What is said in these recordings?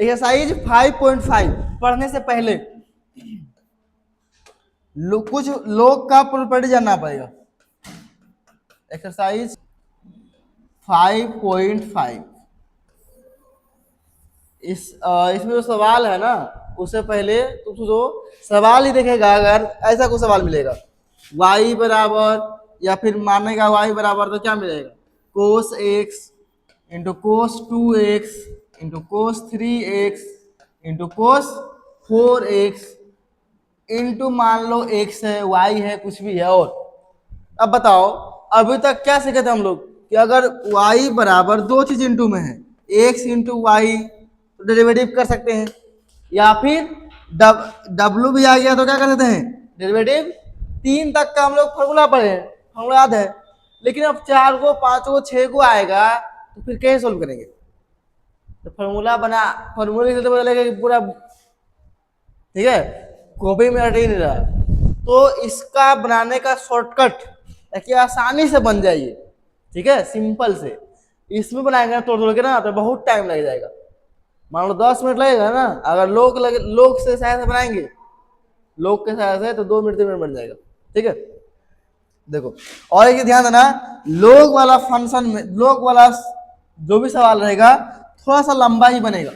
Exercise 5.5 पढ़ने से पहले कुछ लोग का प्रॉपर्टी जानना पड़ेगा। एक्सरसाइज 5.5 इसमें जो सवाल है ना, उससे पहले तुम सोचो, सवाल ही देखेगा। अगर ऐसा कोई सवाल मिलेगा y बराबर, या फिर मानेगा y बराबर, तो क्या मिलेगा? cos x into cos 2x into cos 3x into cos 4x into मान लो x है, y है, कुछ भी है। और अब बताओ, अभी तक क्या सीखे थे हम लोग कि अगर y बराबर दो चीज इंटू में है, x इंटू वाई, तो डेरिवेटिव कर सकते हैं, या फिर w भी आ गया तो क्या कर सकते हैं? डेरिवेटिव। 3 तक का हम लोग फॉर्मूला पढ़े हैं, फॉर्मूला याद है। लेकिन अब 4 को, 5 को, 6 को आएगा तो फिर कैसे सोल्व करेंगे? तो फॉर्मूले से तो पता लगेगा कि पूरा, ठीक है, कॉपी में रट ही नहीं रहा। तो इसका बनाने का शॉर्टकट ताकि आसानी से बन जाइए, ठीक है, सिंपल से। इसमें बनाएंगे तोड़ तोड़ के ना तो बहुत टाइम लग जाएगा। मान लो 10 मिनट लगेगा ना, अगर लोग से सहायता से बनाएंगे, लोग के सहायता से, तो 2 मिनट 3 मिनट बन जाएगा, ठीक है। देखो, और एक ध्यान देना, लोग वाला फंक्शन में, लोग वाला जो भी सवाल रहेगा थोड़ा सा लंबा ही बनेगा,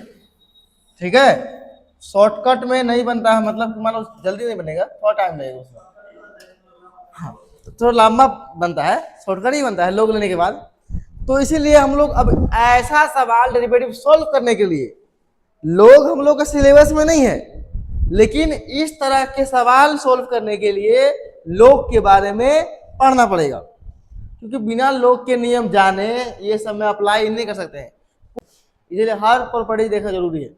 ठीक है। शॉर्टकट में नहीं बनता है, मतलब मान लो जल्दी नहीं बनेगा, थोड़ा टाइम लगेगा उसमें। हाँ, तो थोड़ा लंबा बनता है, शॉर्टकट ही बनता है लोग लेने के बाद। तो इसीलिए हम लोग अब ऐसा सवाल डेरिवेटिव सॉल्व करने के लिए, लोग हम लोग का सिलेबस में नहीं है, लेकिन इस तरह के सवाल सॉल्व करने के लिए लोग के बारे में पढ़ना पड़ेगा, क्योंकि बिना लोग के नियम जाने ये सब में अप्लाई नहीं कर सकते हैं। इसलिए हर प्रॉपर्टी देखना जरूरी है।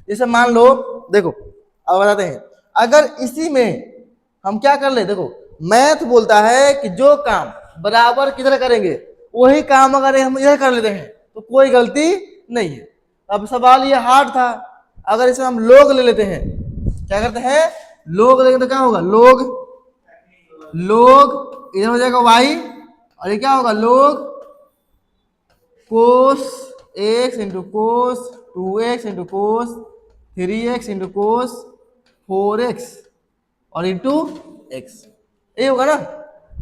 जैसे मान लो, देखो अब बताते हैं, अगर इसी में हम क्या कर ले, देखो मैथ बोलता है कि जो काम बराबर किधर करेंगे, वही काम अगर हम इधर कर लेते हैं तो कोई गलती नहीं है। अब सवाल ये हार्ड था, अगर इसमें हम लोग ले लेते हैं, क्या करते हैं, लोग लेंगे तो क्या होगा, लोग इधर हो जाएगा y, और ये क्या होगा, लोग कोस x into cos 2x into cos 3x into cos 4x और इंटू x, ये होगा ना।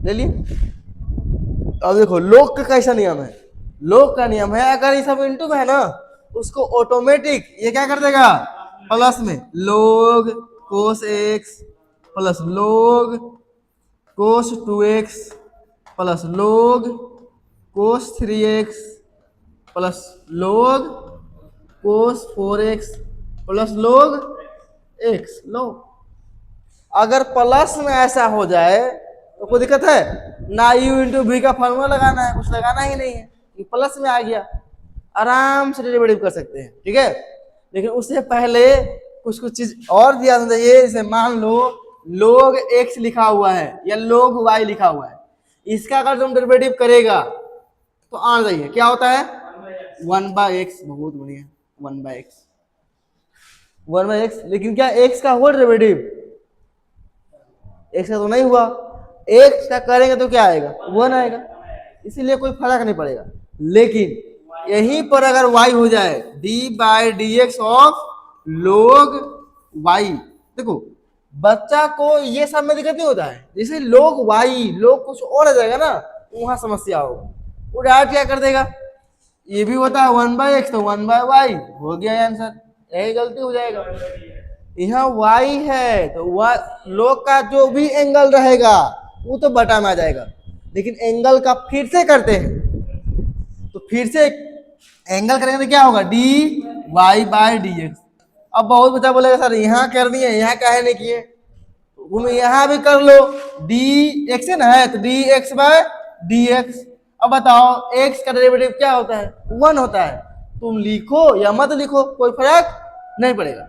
ले लिए। अब देखो लोग का कैसा नियम है, लोग का नियम है अगर ये सब इंटू में है ना, उसको ऑटोमेटिक ये क्या कर देगा, प्लस में लोग कोस x प्लस लोग कोस 2x प्लस लोग कोस 3x प्लस लोग कोस 4x प्लस लोग x। लो, अगर प्लस में ऐसा हो जाए तो कोई दिक्कत है ना, u इंटू v का फॉर्मूला लगाना है, कुछ लगाना ही नहीं है, ये प्लस में आ गया, आराम से डेरिवेटिव कर सकते हैं, ठीक है। लेकिन उससे पहले कुछ चीज और दिया चाहिए। जैसे मान लो लोग x लिखा हुआ है या लोग y लिखा हुआ है, इसका अगर तुम डेरिवेटिव करेगा तो आ जाइए, क्या होता है 1/x। बहुत बढ़िया, 1/x। लेकिन क्या x का हुआ डेरिवेटिव? x का तो नहीं हुआ, x का करेंगे तो क्या आएगा, 1 आएगा, इसीलिए कोई फर्क नहीं पड़ेगा। लेकिन यहीं पर अगर y हो जाए d/dx ऑफ लोग y, देखो बच्चा को ये सब में दिक्कत नहीं होता है। जैसे लोग y, लोग कुछ और आ जाएगा ना, वहां समस्या होगा, वो डायरेक्ट क्या कर देगा, ये भी होता है 1/x तो 1/y, हो गया आंसर, यही गलती हो जाएगा। यहाँ y है तो लोग का जो भी एंगल रहेगा वो तो बटा में आ जाएगा, लेकिन एंगल का फिर से करते हैं तो फिर से एंगल करेंगे तो क्या होगा, dy/dx। अब बहुत बच्चा बोलेगा सर यहाँ कर दिए, यहाँ काहे नहीं किए, तुम यहाँ भी कर लो, dx है ना, है तो dx/dx। अब बताओ x का डेरिवेटिव क्या होता है, 1 होता है। तुम लिखो या मत लिखो कोई फर्क नहीं पड़ेगा।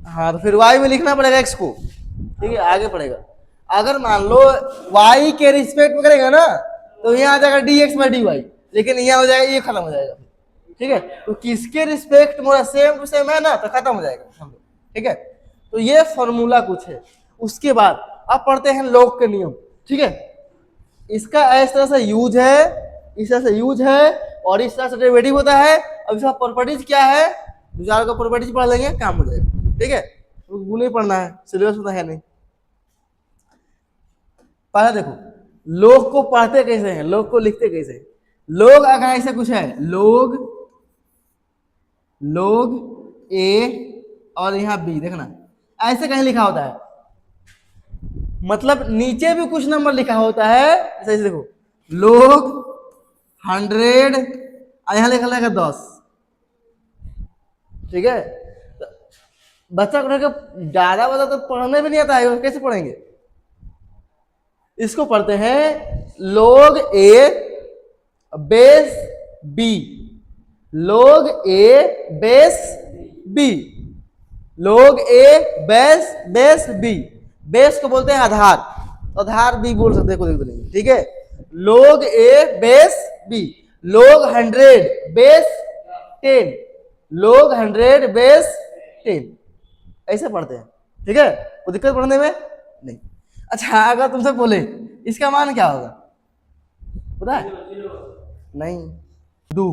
हाँ, तो फिर y में लिखना पड़ेगा x को, ठीक है, आगे पड़ेगा। अगर मान लो y के रिस्पेक्ट में करेगा ना तो यहाँ आ जाएगा dx/dy, लेकिन यहाँ हो जाएगा, ये खत्म हो जाएगा, ठीक है। तो किसके रिस्पेक्ट में सेम टू सेम है ना, तो खत्म हो जाएगा हम लोग, ठीक है। तो ये फॉर्मूला कुछ है। उसके बाद अब पढ़ते हैं लोग के नियम, ठीक है। इसका इस तरह से यूज है इस तरह से यूज है और इस तरह से डेरिवेटिव होता है। अब इसका प्रॉपर्टीज क्या है, दो चार का प्रॉपर्टीज पढ़ लेंगे, काम हो जाएगा। ठीक है, तो नहीं पढ़ना है, सिलेबस में है नहीं। पहले देखो लोग को पढ़ते कैसे हैं, लोग को लिखते कैसे हैं। लोग अगर ऐसे कुछ है, लोग ए और यहाँ बी, देखना ऐसे कहीं लिखा होता है, मतलब नीचे भी कुछ नंबर लिखा होता है। ऐसे देखो लोग 100 यहाँ लिखा रहेगा 10। ठीक है, तो बच्चा को ज्यादा बता तो पढ़ने भी नहीं आता है, कैसे पढ़ेंगे। इसको पढ़ते हैं log a base b, log a base b, log a base b। Base को बोलते हैं आधार, आधार भी बोल सकते हैं कोई दिक्कत नहीं। ठीक है, log a base b, log 100 base 10, log 100 base 10, ऐसे पढ़ते हैं। ठीक है, कोई दिक्कत पढ़ने में नहीं। अच्छा, अगर तुमसे बोले इसका मान क्या होगा, पता है? नहीं, दो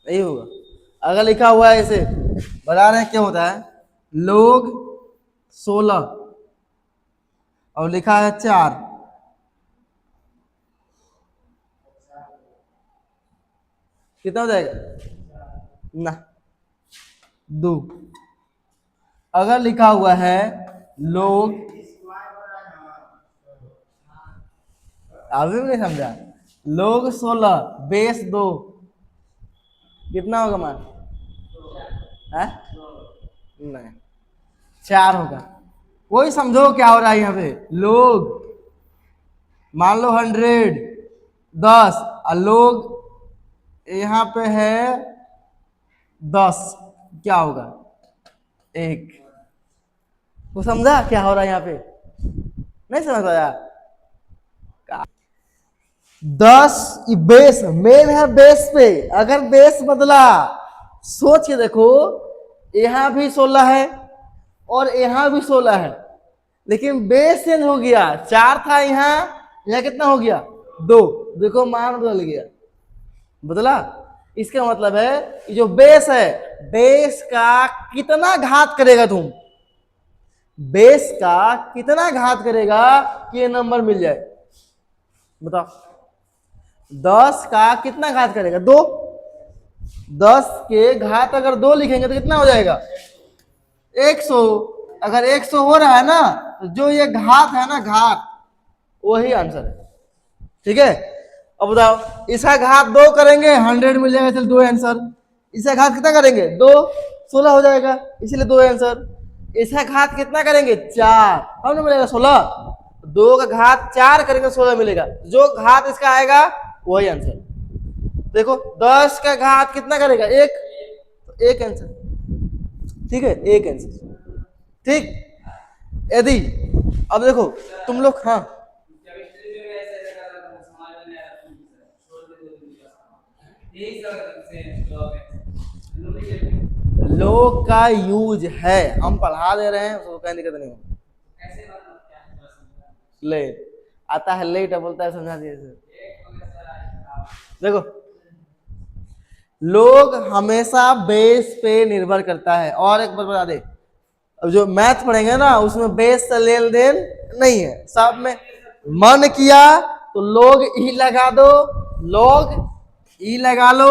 यही होगा। अगर लिखा हुआ है ऐसे, बता रहे हैं क्या होता है, लोग 16 और लिखा है 4, कितना हो जाएगा ना, 2। अगर लिखा हुआ है लोग, अभी भी नहीं समझा, लोग 16 बेस 2, कितना होगा मान है? नहीं, 4 होगा। कोई समझो क्या हो रहा है यहाँ पे, लोग मान लो 100 10 और लोग यहाँ पे है 10, क्या होगा 1। वो समझा क्या हो रहा है यहाँ पे? नहीं समझ पाया? 10 बेस मेन है, बेस पे अगर बेस बदला, सोच के देखो, यहां भी 16 है और यहां भी 16 है, लेकिन बेस चेंज हो गया, 4 था यहाँ कितना हो गया 2, देखो मान बदल गया, बदला। इसका मतलब है कि जो बेस है, बेस का कितना घात करेगा तुम, बेस का कितना घात करेगा कि ये नंबर मिल जाए, बताओ। 10 का कितना घात करेगा 2, 10 के घात अगर 2 लिखेंगे तो कितना हो जाएगा 100। अगर 100 हो रहा है ना, तो जो ये घात है ना, घात, वही आंसर है। ठीक है, अब बताओ, इसका घात 2 करेंगे 100 मिल जाएगा, चल 2 आंसर। इसका घात कितना करेंगे 2, 16 हो जाएगा, इसलिए 2 आंसर। इसका घात कितना करेंगे 4, हम मिलेगा 16, 2 का घात 4 करेंगे 16 मिलेगा, जो घात इसका आएगा वही आंसर। देखो 10 का घात कितना करेगा 1, तो 1 आंसर। ठीक है, 1 आंसर। ठीक, यदि अब देखो तुम लोग, हाँ लोग का यूज है, हम पढ़ा दे रहे हैं, उसको कहने दिक्कत नहीं हो। लेट आता है, लेट बोलता है, समझा दिए। देखो लोग हमेशा बेस पे निर्भर करता है। और एक बार बता दे, अब जो मैथ पढ़ेंगे ना, उसमें बेस से लेन देन नहीं है, सब में मन किया तो लोग ई लगा दो, लोग ई लगा लो,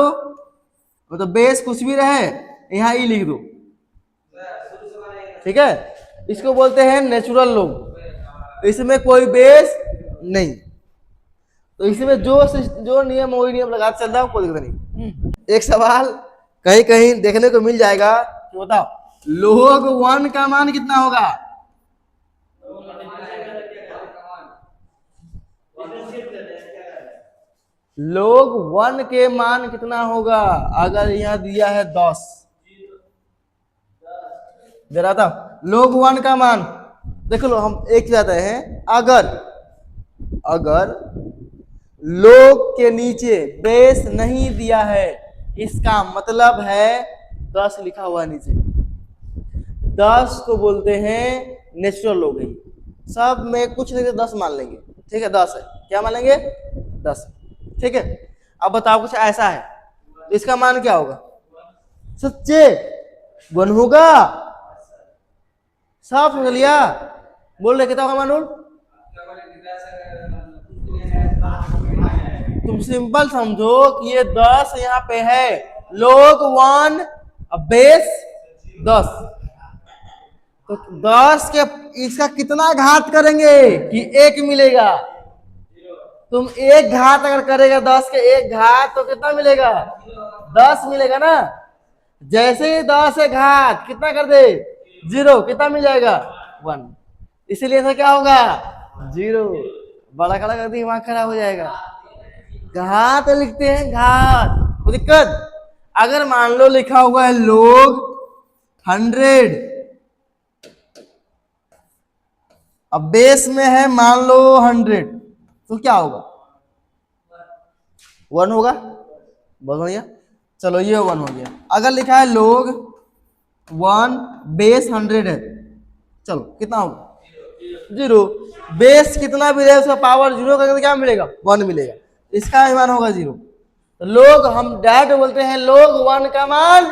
मतलब बेस कुछ भी रहे यहाँ ई लिख दो। ठीक है, इसको बोलते हैं नेचुरल लॉग, इसमें कोई बेस नहीं, तो इसमें जो नियम वही नियम लगा चल रहा है, कोई दिक्कत नहीं। एक सवाल कहीं कहीं देखने को मिल जाएगा, तो बताओ log 1 का मान कितना होगा? log 1 के मान कितना होगा? अगर यहाँ दिया है 10, दे रहा था log 1 का मान, देख लो, हम एक जाते हैं, अगर log के नीचे बेस नहीं दिया है, इसका मतलब है 10 लिखा हुआ नीचे, 10 को बोलते हैं नेचुरल लॉग है। सब में कुछ नहीं तो 10 मान लेंगे, ठीक है, 10 है, क्या मान लेंगे, 10, ठीक है। अब बताओ कुछ ऐसा है तो इसका मान क्या होगा, सच्चे 1 होगा, साफ समझ लिया, बोल रहे कितना होगा मानूल, तुम सिंपल समझो कि ये 10 यहाँ पे है, log 1 बेस 10, तो 10 के इसका कितना घात करेंगे कि 1 मिलेगा, तुम एक घात अगर करेगा 10 के एक घात तो कितना मिलेगा, 10 मिलेगा ना। जैसे ही 10 से घात कितना कर दे 0, कितना मिल जाएगा 1, इसीलिए ऐसा क्या होगा 0, बड़ा खड़ा कर दिमाग खराब हो जाएगा, घात लिखते हैं घात, कोई दिक्कत। अगर मान लो लिखा हुआ है log 100, अब बेस में है मान लो 100, तो क्या होगा 1 होगा, बहुत बढ़िया, चलो ये 1 हो गया। अगर लिखा है log 1 बेस 100 है, चलो कितना होगा 0, बेस कितना भी रहे उसका पावर 0 करके क्या मिलेगा 1 मिलेगा, इसका मान होगा 0। तो लोग हम डायरेक्ट बोलते हैं log 1 का मान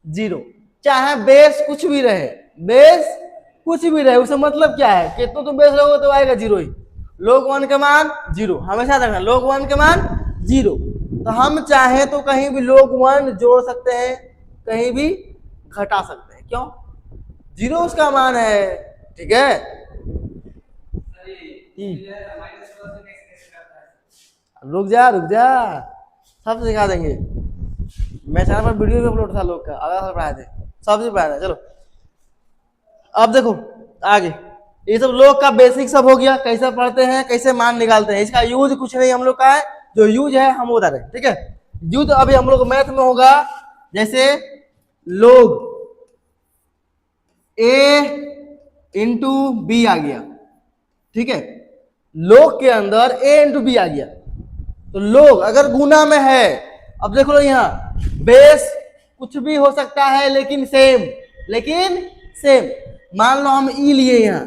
0, चाहे बेस कुछ भी रहे, बेस कुछ भी रहे, उससे मतलब क्या है, कितना तुम बेस रहोगे तो आएगा 0 ही, log 1 का मान 0 हमेशा रखना, log 1 का मान 0। तो हम चाहे तो कहीं भी log 1 जोड़ सकते हैं, कहीं भी घटा सकते हैं, क्यों, 0 उसका मान है, ठीक है। रुक जा सब सिखा देंगे, मैं चैनल पर वीडियो भी अपलोड था लोग का, अलग पढ़ाए थे, सब से पढ़ाए थे। चलो अब देखो आगे, ये सब लोग का बेसिक सब हो गया, कैसे पढ़ते हैं कैसे मान निकालते हैं, इसका यूज कुछ नहीं हम लोग का है, जो यूज है हम बता रहे हैं, ठीक है। यूज अभी हम लोग मैथ में होगा, जैसे लोग a इंटू बी आ गया, ठीक है, लोग के अंदर a इंटू बी आ गया, तो लोग अगर गुना में है, अब देख लो यहाँ बेस कुछ भी हो सकता है लेकिन सेम, मान लो हम ई लिए यहाँ,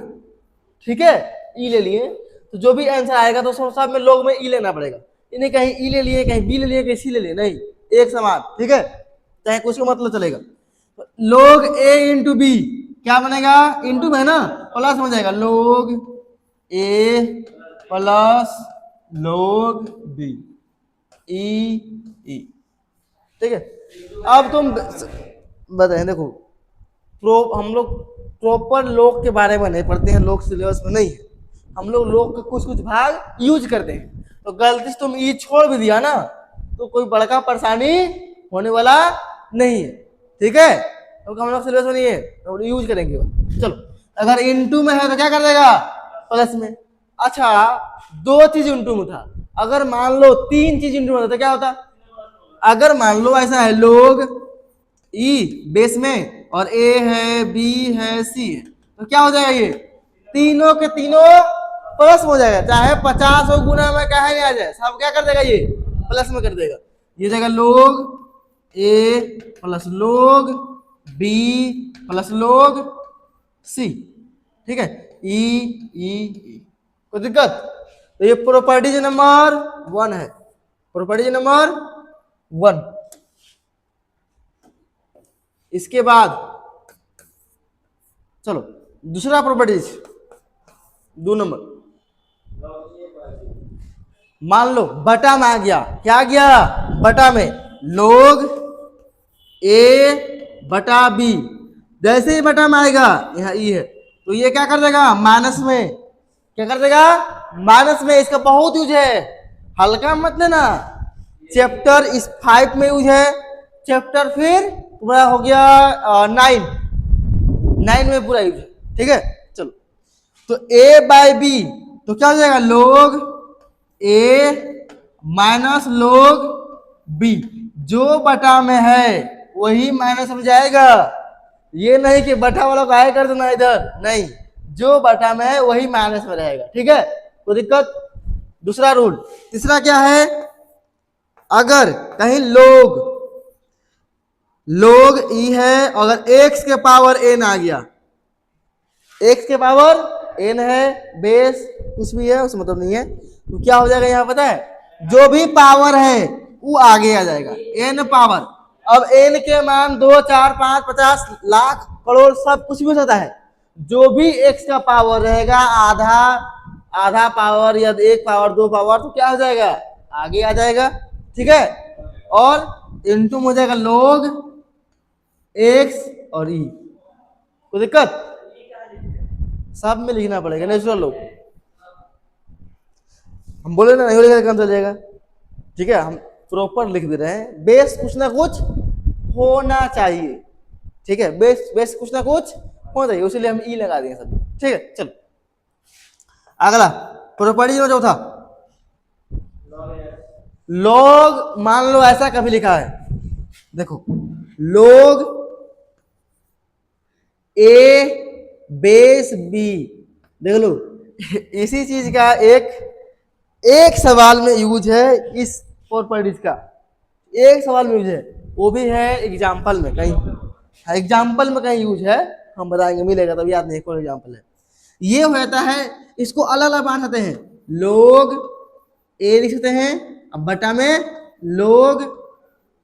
ठीक है, ई ले लिए, तो जो भी आंसर आएगा तो सब में लोग में ई लेना पड़ेगा, इन्हें कहीं ई ले लिए, कहीं बी ले लिए, कहीं सी ले लिए, नहीं एक समान, ठीक है, चाहे कुछ का मतलब चलेगा। तो लोग a इंटू बी क्या बनेगा, इंटू में है ना, प्लस हो जाएगा, लोग a प्लस लोग b ई, ठीक है। अब तुम बताएं, देखो हम लोग प्रॉपर लोग के बारे में नहीं पढ़ते हैं, लोग सिलेबस में नहीं है, हम लोग लोग के कुछ कुछ भाग यूज करते हैं, तो गलती से तुम ई छोड़ भी दिया ना तो कोई बड़का परेशानी होने वाला नहीं है, ठीक है, तो हम लोग सिलेबस में नहीं है तो यूज करेंगे। चलो अगर इंटू में है तो क्या कर देगा प्लस में, अच्छा 2 चीज इंटू में था, अगर मान लो 3 चीज इंटू में था तो क्या होता, अगर मान लो ऐसा है लोग ई बेस में और a है b है c है, तो क्या हो जाएगा, ये तीनों के तीनों प्लस हो जाएगा, चाहे 50 हो गुना में कहे नहीं आ जाए, सब क्या कर देगा ये प्लस में कर देगा, ये जाएगा लोग a प्लस लोग b प्लस लोग c, ठीक है, ई कोई दिक्कत। तो ये प्रॉपर्टीज नंबर 1 है, प्रॉपर्टीज नंबर 1। इसके बाद चलो दूसरा प्रॉपर्टीज 2 नंबर, मान लो बटा में आ गया, क्या आ गया बटा में, लोग a बटा b, जैसे ही बटा में आएगा यहाँ ई है तो ये क्या कर देगा माइनस में, क्या कर देगा माइनस में, इसका बहुत यूज है, हल्का मत लेना, चैप्टर इस 5 में यूज है, चैप्टर फिर पूरा हो गया 9 में पूरा यूज है, ठीक है। चलो तो a बाई बी तो क्या हो जाएगा लोग a माइनस लोग b, जो बटा में है वही माइनस में जाएगा, ये नहीं कि बटा वाला को आए कर देना इधर, नहीं, जो बटा में है वही माइनस में रहेगा, ठीक है, कोई दिक्कत। दूसरा रूल, तीसरा क्या है, अगर कहीं लोग ई है, अगर x के पावर n आ गया, x के पावर एन है, बेस कुछ भी है उसमें मतलब नहीं है, तो क्या हो जाएगा यहाँ पता है, जो भी पावर है वो आगे आ जाएगा, एन पावर। अब एन के मान 2, 4, 5, 50, लाख, करोड़ सब कुछ भी हो सकता है, जो भी एक्स का पावर रहेगा आधा, आधा पावर या 1 पावर 2 पावर तो क्या हो जाएगा, आगे आ जाएगा। ठीक है, और इनटू हो जाएगा log एक्स और ई, कोई दिक्कत, सब में लिखना पड़ेगा नेचुरल लोग, हम बोले ना नहीं लिखा काम चल जाएगा। ठीक है, हम प्रॉपर लिख दे रहे हैं, बेस कुछ ना कुछ होना चाहिए। ठीक है, बेस बेस कुछ ना कुछ होना चाहिए, उसीलिए हम ई लगा देंगे सब। ठीक है, चलो अगला प्रॉपर्टी में जो था लॉग, मान लो ऐसा कभी लिखा है, देखो log ए बेस बी, देख लो इसी चीज का एक सवाल में यूज है, इस प्रॉपर्टीज का एक सवाल में यूज है, वो भी है एग्जाम्पल में, कहीं एग्जाम्पल में कहीं यूज है, हम बताएंगे मिलेगा तब, याद नहीं कौन एग्जाम्पल है। ये होता है, इसको अलग अलग बांट सकते हैं, log ए लिख सकते हैं, अब बटा में log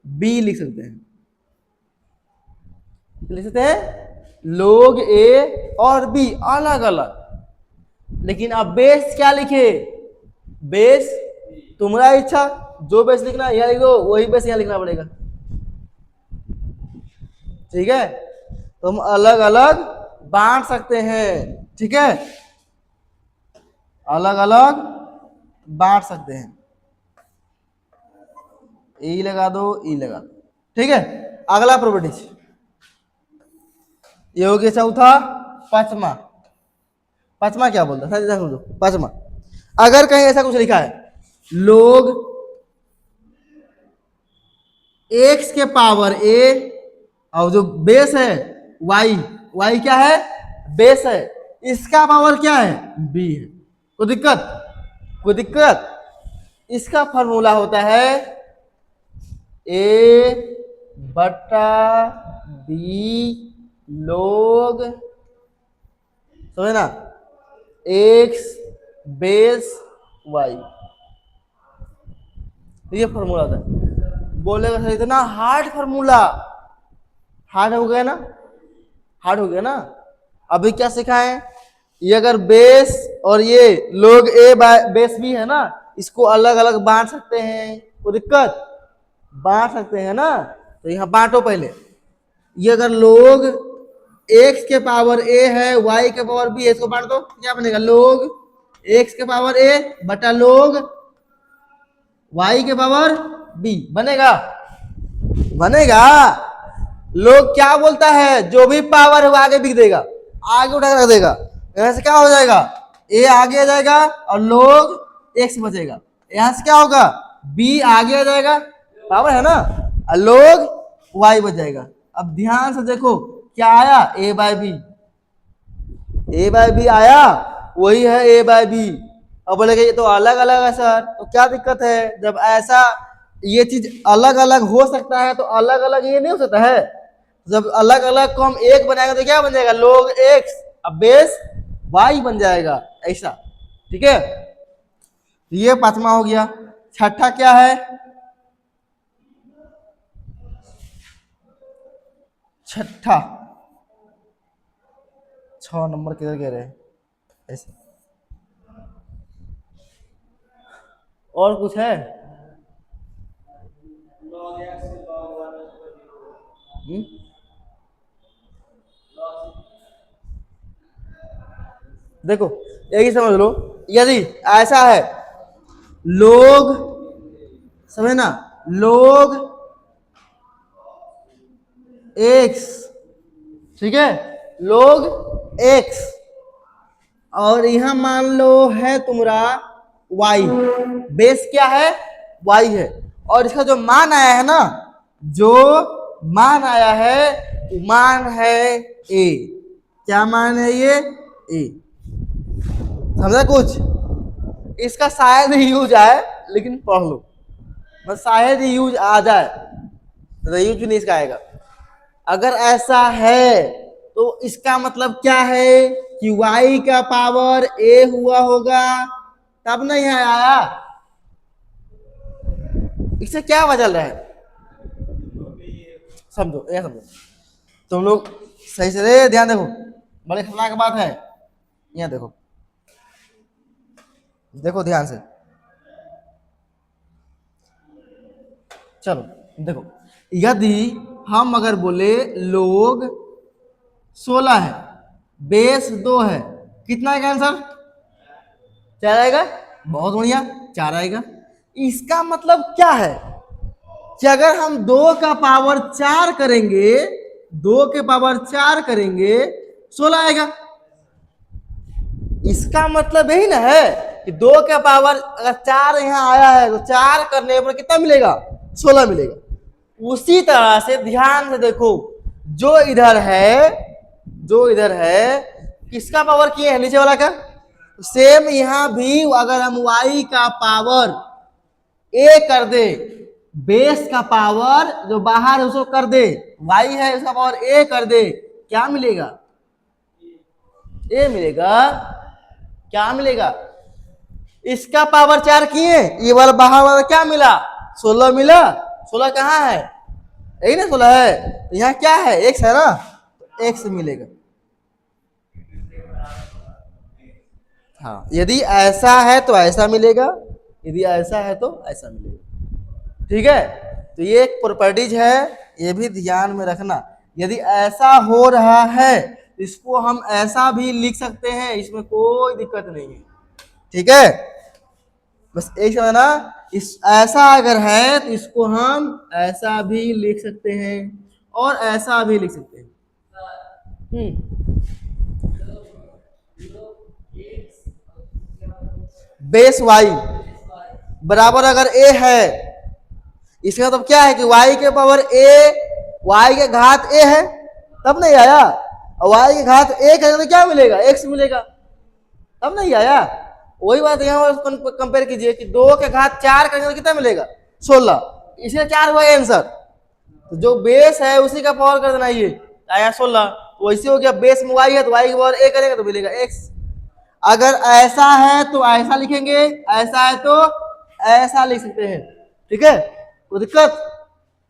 बी लिख सकते हैं, लिख सकते हैं log ए और बी अलग अलग। लेकिन अब बेस क्या लिखे, बेस तुम्हारा इच्छा, जो बेस लिखना यहाँ लिख दो, वही बेस यहाँ लिखना पड़ेगा। ठीक है, तो हम अलग अलग बांट सकते हैं। ठीक है, अलग अलग बांट सकते हैं, ई लगा दो, ई लगा दो। ठीक है, अगला प्रॉपर्टीज ये हो गया चौथा। पांचवा, पांचवा क्या बोलता है, पांचवा अगर कहीं ऐसा कुछ लिखा है log एक्स के पावर ए और जो बेस है वाई, वाई क्या है, बेस है, इसका पावर क्या है, बी है, कोई दिक्कत, कोई दिक्कत। इसका फॉर्मूला होता है ए बटा बी log, समझे ना, एक्स बेस वाई, ये फॉर्मूला होता है। बोलेगा सर इतना हार्ड फॉर्मूला, हार्ड हो गया ना, हार्ड हो गया ना। अभी क्या सिखाएं, ये अगर बेस और ये log ए बेस भी है ना, इसको अलग अलग बांट सकते हैं, कोई दिक्कत, बांट सकते हैं ना, तो यहाँ बांटो पहले। ये अगर log एक्स के पावर ए है, वाई के पावर बी है, इसको बांट दो, क्या बनेगा, log एक्स के पावर ए बटा log वाई के पावर बी, बनेगा, बनेगा। log क्या बोलता है, जो भी पावर है वो आगे बिक देगा, आगे उठा के रख देगा, यहाँ से क्या हो जाएगा, ए आगे आ जाएगा और log एक्स बचेगा, यहाँ से क्या होगा, बी आगे आ जाएगा, पावर है ना, और log वाई बच जाएगा। अब ध्यान से देखो क्या आया, ए बाय बी, ए बाय बी आया, वही है ए बाय बी। अब बोलेगा ये तो अलग अलग है सर, तो क्या दिक्कत है, जब ऐसा ये चीज अलग अलग हो सकता है तो अलग अलग ये नहीं हो सकता है, जब अलग अलग को हम एक बनाएंगे तो क्या बन जाएगा, log एक्स अब बेस वाई बन जाएगा, ऐसा। ठीक है, ये पांचवा हो गया। छठा क्या है, छठा 6 नंबर किधर कह रहे हैं ऐसे, और कुछ है, देखो यही समझ लो, यदि ऐसा है log, समझे ना, log एक्स, ठीक है, log एक्स, और यहां मान लो है तुम्हारा y, बेस क्या है, y है, और इसका जो मान आया है ना, जो मान आया है मान है a, क्या मान है ये, a, समझा कुछ, इसका शायद ही यूज आए, लेकिन पढ़ लो, बस शायद ही यूज आ जाए, तो यूज नहीं इसका आएगा। अगर ऐसा है तो इसका मतलब क्या है, कि y का पावर a हुआ होगा, तब नहीं है आया। इससे क्या बदल रहा है, समझो, ये समझो तुम लोग सही से ध्यान देखो, बड़े खतरनाक बात है। यहाँ देखो, देखो ध्यान से, चलो देखो, यदि हम अगर बोले लोग 16 है, बेस 2 है, कितना आएगा आंसर? 4 आएगा। बहुत बढ़िया, 4 आएगा। इसका मतलब क्या है कि अगर हम 2 का पावर 4 करेंगे, 2 के पावर 4 करेंगे, 16 आएगा। इसका मतलब यही ना है कि 2 का पावर अगर 4 यहाँ आया है तो 4 करने पर कितना मिलेगा? 16 मिलेगा। उसी तरह से ध्यान से देखो, जो इधर है किसका पावर किए हैं? नीचे वाला का। सेम यहां भी अगर हम y का पावर a कर दे, बेस का पावर जो बाहर है उसको कर दे, y है उसका पावर a कर दे, क्या मिलेगा? a मिलेगा। क्या मिलेगा? इसका पावर 4 किए, ये वाला बाहर वाला क्या मिला? 16 मिला। 16 कहाँ है? यही ना 16 है, तो यहाँ क्या है? x है ना, तो x मिलेगा। हाँ, यदि ऐसा है तो ऐसा मिलेगा, यदि ऐसा है तो ऐसा मिलेगा। ठीक है, तो ये एक प्रॉपर्टीज है, ये भी ध्यान में रखना। यदि ऐसा हो रहा है इसको हम ऐसा भी लिख सकते हैं, इसमें कोई दिक्कत नहीं है। ठीक है, बस एक समझना, इस ऐसा अगर है तो इसको हम ऐसा भी लिख सकते हैं और ऐसा भी लिख सकते हैं। बेस y बराबर अगर a है, इसका मतलब क्या है कि y के पावर a, y के घात a है, तब नहीं आया। और y के घात a करेंगे तो क्या मिलेगा? x मिलेगा, तब नहीं आया। वही बात यहाँ कंपेयर कीजिए कि 2 के घात 4 करेंगे तो कितना मिलेगा? 16, इसलिए 4 हुआ आंसर। तो जो बेस है उसी का पावर कर देना, ये आया 16। वैसे हो गया, बेस में y है तो y के पावर a करेंगे तो मिलेगा x। अगर ऐसा है तो ऐसा लिखेंगे, ऐसा है तो ऐसा लिख सकते हैं। ठीक है, कोई दिक्कत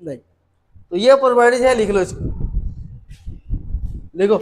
नहीं। तो ये प्रॉपर्टीज है, लिख लो इसको, लिखो।